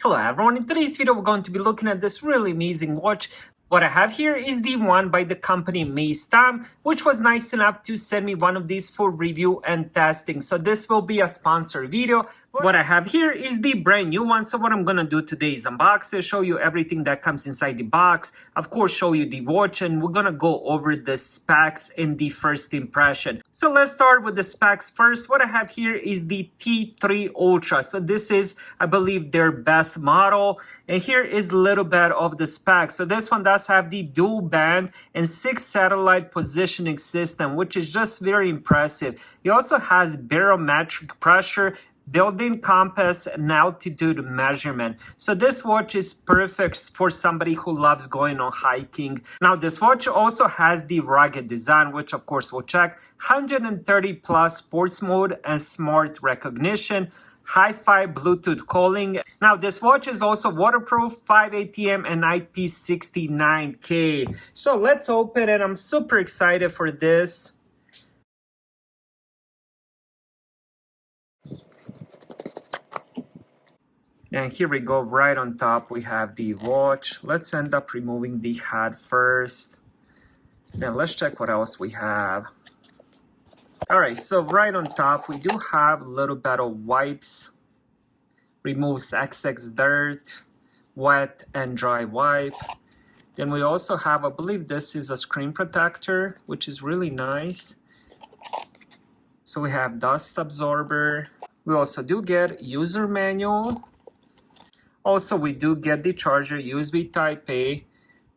Hello everyone, in today's video we're going to be looking at this really amazing watch. What I have here is the one by the company Amaztim, which was nice enough to send me one of these for review and testing. So this will be a sponsored video. What I have here is the brand new one. So what I'm going to do today is unbox it, show you everything that comes inside the box, of course show you the watch, and we're going to go over the specs in the first impression. So let's start with the specs first. What I have here is the T3 Ultra. So this is, I believe, their best model. And here is a little bit of the specs. So this one does have the dual band and 6 satellite positioning system, which is just very impressive. It also has barometric pressure, built-in compass, and altitude measurement. So this watch is perfect for somebody who loves going on hiking. Now this watch also has the rugged design, which of course we'll check. 130 plus sports mode and smart recognition. Hi-Fi Bluetooth calling. Now this watch is also waterproof, 5 ATM and IP69K. So let's open it. I'm super excited for this. And here we go, right on top we have the watch. Let's end up removing the hat first. Then let's check what else we have. Alright, so right on top we do have a little bit of wipes. Removes excess dirt, wet and dry wipe. Then we also have, I believe this is a screen protector, which is really nice. So we have dust absorber. We also do get user manual. Also, we do get the charger, USB Type A.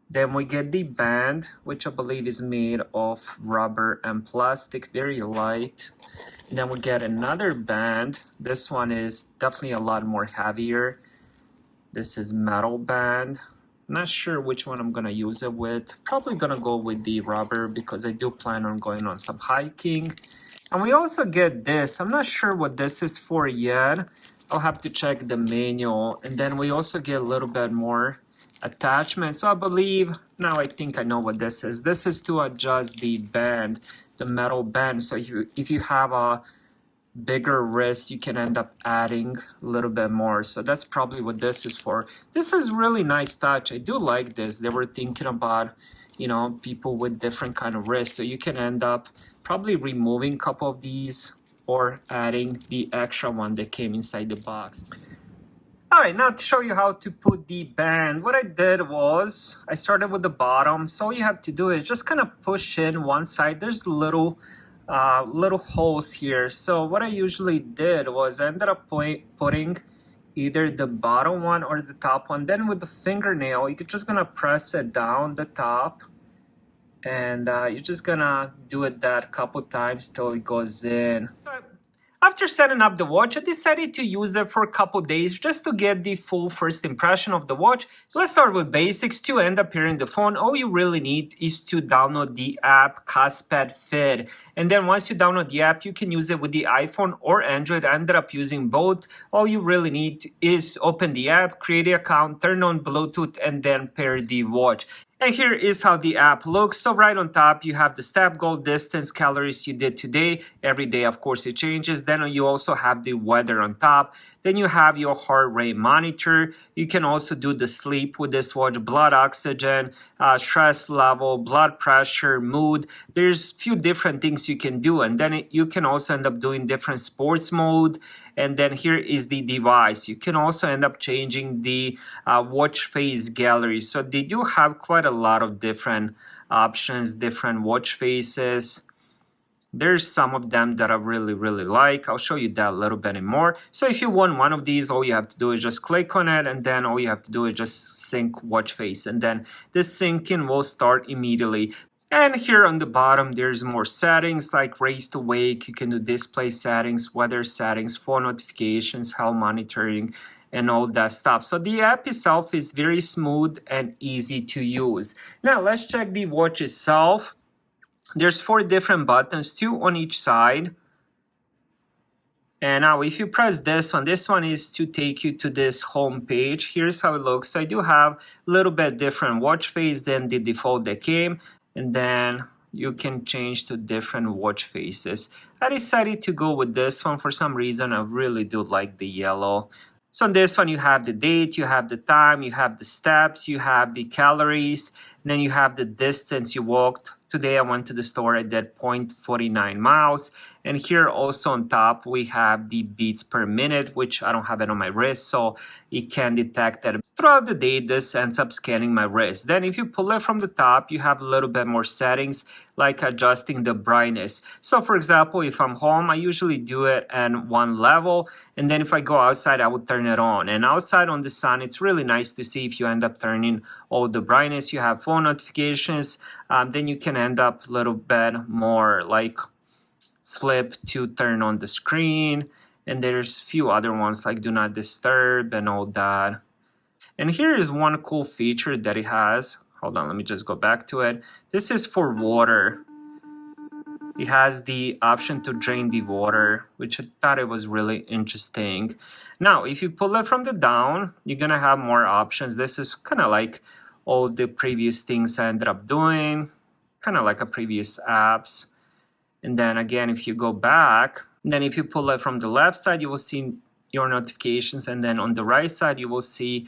Then we get the band, which I believe is made of rubber and plastic, very light. And then we get another band. This one is definitely a lot more heavier. This is metal band. Not sure which one I'm gonna use it with. Probably gonna go with the rubber because I do plan on going on some hiking. And we also get this. I'm not sure what this is for yet. I'll have to check the manual. And then we also get a little bit more attachment. So I believe, now I think I know what this is. This is to adjust the band, the metal band. So if you have a bigger wrist, you can end up adding a little bit more. So that's probably what this is for. This is really nice touch. I do like this. They were thinking about, you know, people with different kind of wrists. So you can end up probably removing a couple of these or adding the extra one that came inside the box. Alright, now to show you how to put the band, what I did was I started with the bottom. So all you have to do is just kind of push in one side. There's little holes here. So what I usually did was I ended up putting either the bottom one or the top one. Then with the fingernail, you're just gonna press it down the top. And you're just gonna do it that couple times till it goes in. So after setting up the watch, I decided to use it for a couple days just to get the full first impression of the watch. Let's start with basics. To end up here in the phone, all you really need is to download the app Casped Fit. And then once you download the app, you can use it with the iPhone or Android. I ended up using both. All you really need is open the app, create an account, turn on Bluetooth, and then pair the watch. And here is how the app looks. So right on top, you have the step goal, distance, calories you did today. Every day, of course, it changes. Then you also have the weather on top. Then you have your heart rate monitor. You can also do the sleep with this watch, blood oxygen, stress level, blood pressure, mood. There's a few different things you can do. And then you can also end up doing different sports mode. And then here is the device. You can also end up changing the watch face gallery. So they do have quite a lot of different options, different watch faces. There's some of them that I really like. I'll show you that a little bit more. So if you want one of these, all you have to do is just click on it, and then all you have to do is just sync watch face, and then this syncing will start immediately. And here on the bottom, there's more settings like raise to wake. You can do display settings, weather settings, phone notifications, health monitoring, and all that stuff. So the app itself is very smooth and easy to use. Now let's check the watch itself. There's 4 different buttons, 2 on each side. And now if you press this one is to take you to this home page. Here's how it looks. So I do have a little bit different watch face than the default that came. And then you can change to different watch faces. I decided to go with this one for some reason. I really do like the yellow. So on this one, you have the date, you have the time, you have the steps, you have the calories, and then you have the distance you walked. Today I went to the store, I did 0.49 miles. And here also on top, we have the beats per minute, which I don't have it on my wrist, so it can detect that throughout the day, this ends up scanning my wrist. Then if you pull it from the top, you have a little bit more settings, like adjusting the brightness. So for example, if I'm home, I usually do it at one level, and then if I go outside, I would turn it on. And outside on the sun, it's really nice to see if you end up turning all the brightness. You have phone notifications, then you can end up a little bit more like flip to turn on the screen, and there's a few other ones like do not disturb and all that. And here is one cool feature that it has. Hold on, let me just go back to it. This is for water. It has the option to drain the water, which I thought it was really interesting. Now, if you pull it from the down, you're gonna have more options. This is kind of like all the previous things I ended up doing, kind of like a previous apps. And then again, if you go back, then if you pull it from the left side, you will see your notifications, and then on the right side, you will see.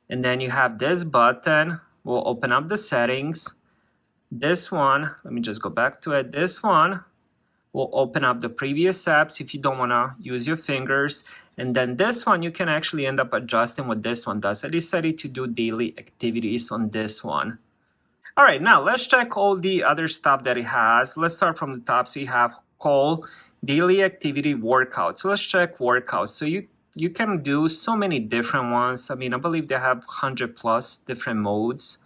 And then you have this button, will open up the settings. This one, let me just go back to it. This one will open up the previous apps if you don't want to use your fingers. And then this one, you can actually end up adjusting what this one does. I decided to do daily activities on this one. All right, now let's check all the other stuff that it has. Let's start from the top. So you have call, daily activity, workouts. So let's check workouts. So you can do so many different ones. I mean, I believe they have 100+ different modes.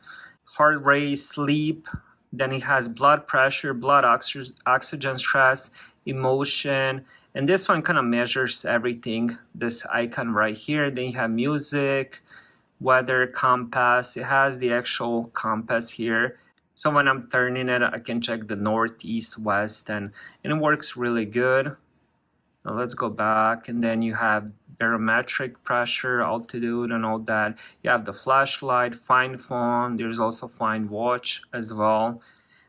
Heart rate, sleep, then it has blood pressure, blood oxygen stress, emotion, and this one kind of measures everything, this icon right here. Then you have music, weather, compass. It has the actual compass here. So when I'm turning it, I can check the north, east, west, and it works really good. Now let's go back, and then you have barometric pressure, altitude, and all that. You have the flashlight, find phone. There's also find watch as well.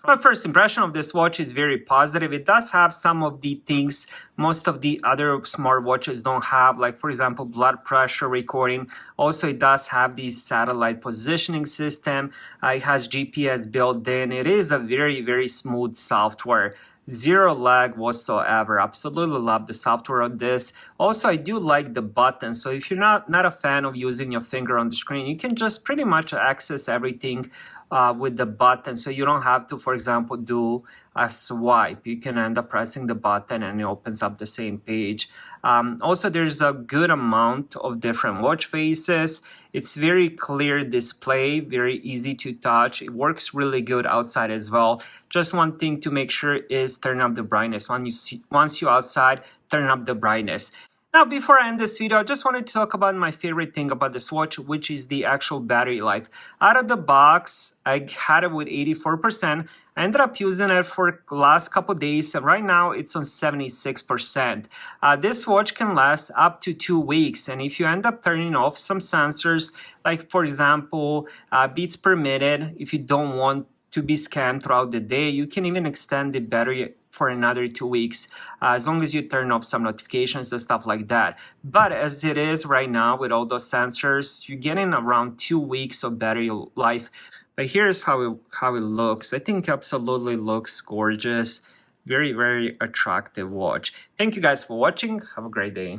My first impression of this watch is very positive. It does have some of the things most of the other smartwatches don't have, like for example, blood pressure recording. Also, it does have the satellite positioning system. It has GPS built in. It is a very, very smooth software. Zero lag whatsoever. Absolutely love the software on this. Also, I do like the button. So if you're not a fan of using your finger on the screen, you can just pretty much access everything with the button. So you don't have to, for example, do a swipe. You can end up pressing the button and it opens up the same page. Also, there's a good amount of different watch faces. It's very clear display, very easy to touch. It works really good outside as well. Just one thing to make sure is turn up the brightness. Once you're outside, turn up the brightness. Now, before I end this video, I just wanted to talk about my favorite thing about this watch, which is the actual battery life. Out of the box, I had it with 84%. I ended up using it for the last couple days, and right now it's on 76%. This watch can last up to 2 weeks, and if you end up turning off some sensors, like for example, beats per minute, if you don't want to be scanned throughout the day, you can even extend the battery for another 2 weeks, as long as you turn off some notifications and stuff like that. But as it is right now with all those sensors, you're getting around 2 weeks of battery life. But here's how it looks. I think absolutely looks gorgeous. Very, very attractive watch. Thank you guys for watching. Have a great day.